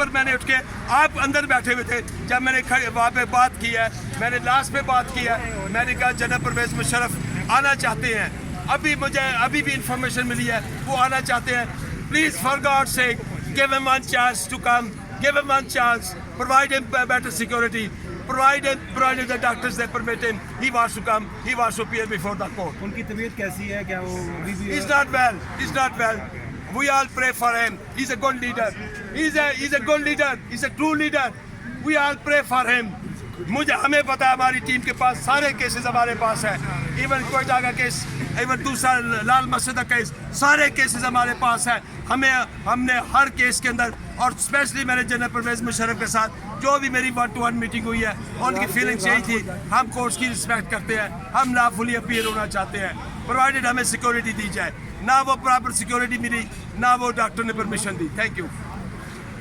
ऊपर मैंने उठ के, आप अंदर बैठे हुए थे जब मैंने वहाँ पे बात की है, मैंने लास्ट पे बात की है, मैंने कहा जनाब परवेज़ मुशर्रफ आना चाहते हैं, अभी भी इंफॉर्मेशन मिली है वो आना चाहते हैं, please for God sake give him one chance to come, give him one chance, provide him better security, provided the doctors they permit him, he wants to come, he wants to appear before the court. उनकी तबीयत कैसी है, क्या वो अभी भी He's not well. We all pray for him. He's a good leader. He's a good leader. He's a true leader. We all pray for him. हमें पता है, हमारी टीम के पास सारे केसेस हमारे पास है, इवन कोयटा का केस, इवन दूसरा लाल मस्जिद का केस, सारे केसेस हमारे पास है। हमने हर केस के अंदर, और स्पेशली मैंने जनरल परवेज़ मुशर्रफ के साथ जो भी मेरी 1-to-1 मीटिंग हुई है, उनकी फीलिंग्स यही थी, हम कोर्ट्स की रिस्पेक्ट करते हैं, हम लॉफुली अपीयर होना चाहते हैं, प्रोवाइडेड हमें सिक्योरिटी दी जाए। ना वो प्रॉपर सिक्योरिटी मिली, ना वो डॉक्टर ने परमिशन दी। Thank you.